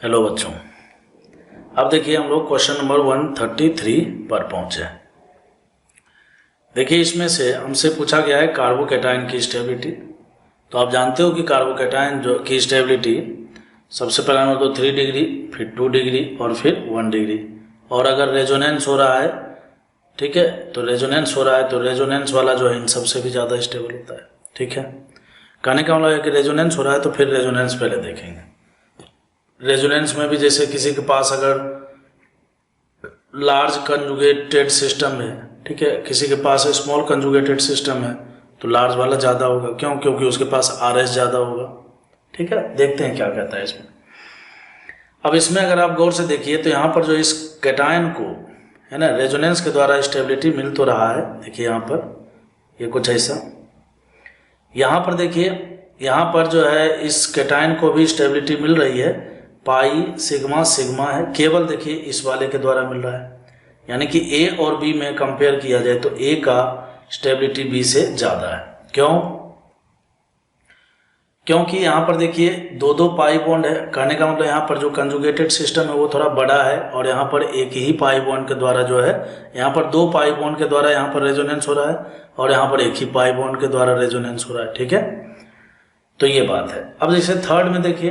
Hello बच्चों, अब देखिए हम लोग क्वेश्चन नंबर 133 पर पहुंचे। देखिए इसमें से हमसे पूछा गया है कार्बोकैटायन की स्टेबिलिटी। तो आप जानते हो कि कार्बोकैटायन जो की स्टेबिलिटी सबसे पहला नंबर तो 3 डिग्री, फिर 2 डिग्री और फिर 1 डिग्री। और अगर रेजोनेंस हो रहा है, ठीक है, तो रेजोनेंस हो रहा है तो रेजोनेंस वाला जो है इन सबसे भी ज़्यादा स्टेबल होता है। ठीक है, कहने का मतलब है कि रेजोनेंस हो रहा है तो फिर रेजोनेंस पहले देखेंगे। रेजोनेंस में भी जैसे किसी के पास अगर लार्ज कंजुगेटेड सिस्टम है, ठीक है, किसी के पास स्मॉल कंजुगेटेड सिस्टम है तो लार्ज वाला ज़्यादा होगा। क्यों? क्योंकि उसके पास आरएस ज़्यादा होगा। ठीक है, देखते हैं क्या कहता है इसमें। अब इसमें अगर आप गौर से देखिए तो यहाँ पर जो इस कैटायन को है ना रेजोनेंस के द्वारा स्टेबिलिटी मिल तो रहा है। देखिए यहाँ पर ये कुछ ऐसा, यहाँ पर देखिए यहाँ पर जो है इस कैटायन को भी स्टेबिलिटी मिल रही है, पाई सिग्मा सिग्मा है, केवल देखिए इस वाले के द्वारा मिल रहा है। यानी कि ए और बी में कंपेयर किया जाए तो ए का स्टेबिलिटी बी से ज़्यादा है। क्यों? क्योंकि यहाँ पर देखिए दो दो पाई बॉन्ड है। कहने का मतलब यहाँ पर जो कंजुगेटेड सिस्टम है वो थोड़ा बड़ा है और यहाँ पर एक ही पाई बॉन्ड के द्वारा जो है, यहाँ पर दो पाई बॉन्ड के द्वारा यहाँ पर रेजोनेंस हो रहा है और यहाँ पर एक ही पाई बॉन्ड के द्वारा रेजोनेंस हो रहा है। ठीक है, तो ये बात है। अब जैसे थर्ड में देखिए,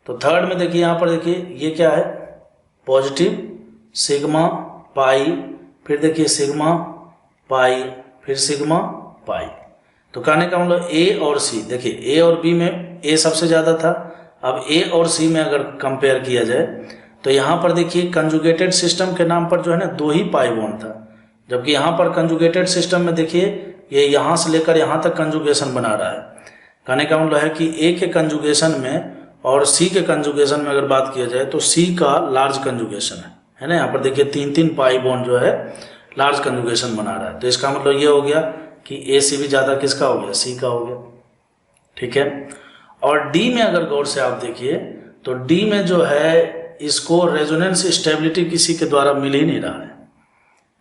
तो थर्ड में देखिए यहाँ पर देखिए ये क्या है, पॉजिटिव सिग्मा पाई, फिर देखिए सिग्मा पाई, फिर सिग्मा पाई। तो कहने का मतलब ए और सी, देखिए ए और बी में ए सबसे ज़्यादा था। अब ए और सी में अगर कंपेयर किया जाए तो यहाँ पर देखिए कंजुगेटेड सिस्टम के नाम पर जो है ना दो ही पाई बॉन्ड था, जबकि यहाँ पर कंजुगेटेड सिस्टम में देखिए ये यहाँ से लेकर यहाँ तक कंजुगेशन बना रहा है। कहने का मतलब है कि ए के कंजुगेशन में और सी के कंजुगेशन में अगर बात किया जाए तो सी का लार्ज कंजुगेशन है ना। यहाँ पर देखिए तीन तीन पाई बॉन्ड जो है लार्ज कंजुगेशन बना रहा है। तो इसका मतलब ये हो गया कि ए से भी ज़्यादा किसका हो गया, सी का हो गया। ठीक है, और डी में अगर गौर से आप देखिए तो डी में जो है इसको रेजोनेंस स्टेबिलिटी किसी के द्वारा मिल ही नहीं रहा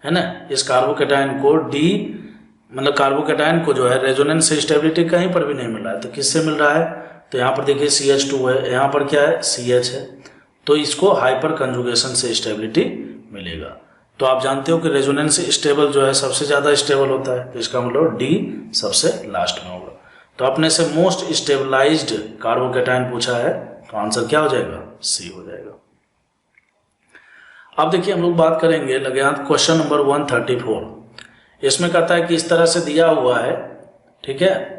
है ना। इस कार्बोकैटायन को डी मतलब कार्बोकैटायन को जो है रेजोनेंस स्टेबिलिटी कहीं पर भी नहीं मिल रहा है। तो किससे मिल रहा है? तो यहाँ पर देखिए CH2 है, यहाँ पर क्या है CH है, तो इसको हाइपर कंजुगेशन से स्टेबिलिटी मिलेगा। तो आप जानते हो कि रेजोनेंस स्टेबल जो है सबसे ज़्यादा स्टेबल होता है, तो इसका मतलब डी सबसे लास्ट में होगा। तो अपने से मोस्ट स्टेबलाइज्ड कार्बोकैटायन पूछा है तो आंसर क्या हो जाएगा, सी हो जाएगा। अब देखिए हम लोग बात करेंगे लगे हाथ क्वेश्चन नंबर 134। इसमें कहता है कि इस तरह से दिया हुआ है, ठीक है,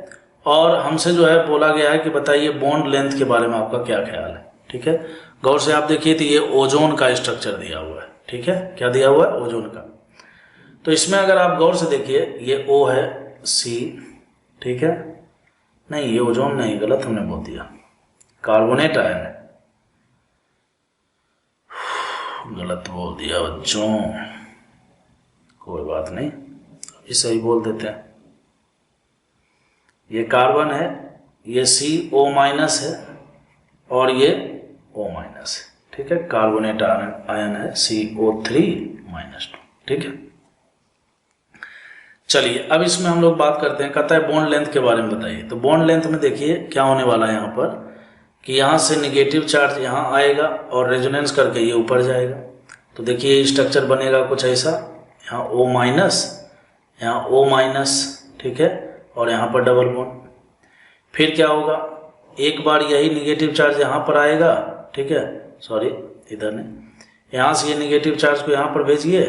और हमसे जो है बोला गया है कि बताइए बॉन्ड लेंथ के बारे में आपका क्या ख्याल है। ठीक है, गौर से आप देखिए तो ये ओजोन का स्ट्रक्चर दिया हुआ है। ठीक है, क्या दिया हुआ है, ओजोन का। तो इसमें अगर आप गौर से देखिए ये O है, C, ठीक है, नहीं ये ओजोन नहीं, गलत हमने बोल दिया, कार्बोनेट आयन है, गलत बोल दिया बच्चों, कोई बात नहीं, अभी सही बोल देते हैं। ये कार्बन है, ये CO- है और ये O- है। ठीक है, कार्बोनेट आयन है CO3-2। ठीक है, चलिए अब इसमें हम लोग बात करते हैं। कहता है बॉन्ड लेंथ के बारे में बताइए। तो बॉन्ड लेंथ में देखिए क्या होने वाला है यहाँ पर कि यहाँ से निगेटिव चार्ज यहाँ आएगा और रेजोनेंस करके ये ऊपर जाएगा। तो देखिए स्ट्रक्चर बनेगा कुछ ऐसा, यहाँ O-, यहाँ O-, ठीक है, और यहाँ पर डबल बॉन्ड। फिर क्या होगा, एक बार यही निगेटिव चार्ज यहाँ पर आएगा, ठीक है, सॉरी इधर नहीं, यहाँ से ये निगेटिव चार्ज को यहाँ पर भेजिए,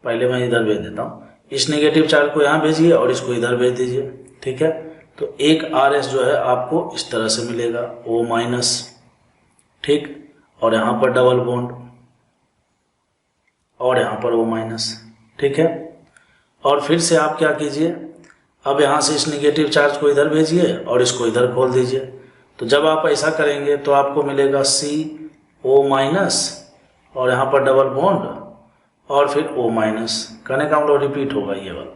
पहले मैं इधर भेज देता हूँ, इस निगेटिव चार्ज को यहाँ भेजिए और इसको इधर भेज दीजिए। ठीक है, तो एक RS जो है आपको इस तरह से मिलेगा, O-, ठीक, और यहाँ पर डबल बॉन्ड और यहाँ पर O-। ठीक है, और फिर से आप क्या कीजिए, अब यहाँ से इस निगेटिव चार्ज को इधर भेजिए और इसको इधर खोल दीजिए। तो जब आप ऐसा करेंगे तो आपको मिलेगा CO- और यहाँ पर डबल बॉन्ड और फिर O-। कहने का मतलब रिपीट होगा ये वाला।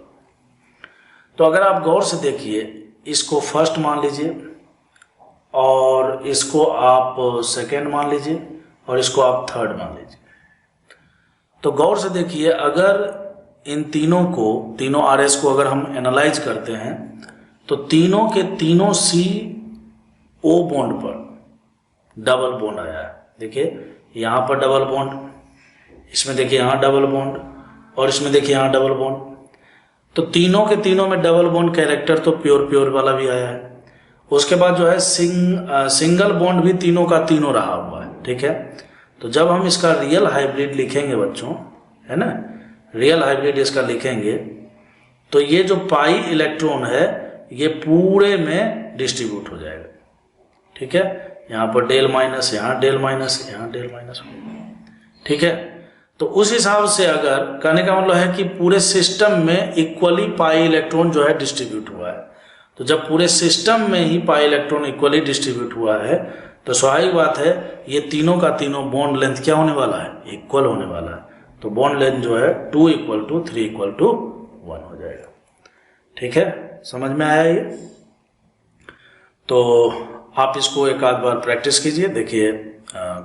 तो अगर आप गौर से देखिए, इसको फर्स्ट मान लीजिए और इसको आप सेकेंड मान लीजिए और इसको आप थर्ड मान लीजिए। तो गौर से देखिए, अगर इन तीनों RS को अगर हम एनालाइज करते हैं तो तीनों के तीनों C O बॉन्ड पर डबल बॉन्ड आया है, देखिए यहाँ पर डबल बॉन्ड, इसमें देखिए यहाँ डबल बॉन्ड, और इसमें देखिए यहाँ डबल बॉन्ड। तो तीनों के तीनों में डबल बॉन्ड कैरेक्टर तो प्योर वाला भी आया है। उसके बाद जो है सिंगल बॉन्ड भी तीनों का तीनों रहा हुआ है, ठीक है। तो जब हम इसका रियल हाइब्रिड लिखेंगे बच्चों, है ना, रियल हाइब्रिड इसका लिखेंगे, तो ये जो पाई इलेक्ट्रॉन है ये पूरे में डिस्ट्रीब्यूट हो जाएगा, ठीक है। यहाँ पर डेल माइनस, यहाँ डेल माइनस, यहाँ डेल माइनस, ठीक है। तो उस हिसाब से अगर कहने का मतलब है कि पूरे सिस्टम में इक्वली पाई इलेक्ट्रॉन जो है डिस्ट्रीब्यूट हुआ है। तो जब पूरे सिस्टम में ही पाई इलेक्ट्रॉन इक्वली डिस्ट्रीब्यूट हुआ है तो स्वाभाविक बात है ये तीनों का तीनों बॉन्ड लेंथ क्या होने वाला है, इक्वल होने वाला है। तो बॉन्ड लेंथ जो है 2 = 3 = 1 हो जाएगा, ठीक है। समझ में आया ये? तो आप इसको एक आध बार प्रैक्टिस कीजिए, देखिए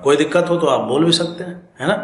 कोई दिक्कत हो तो आप बोल भी सकते हैं, है ना।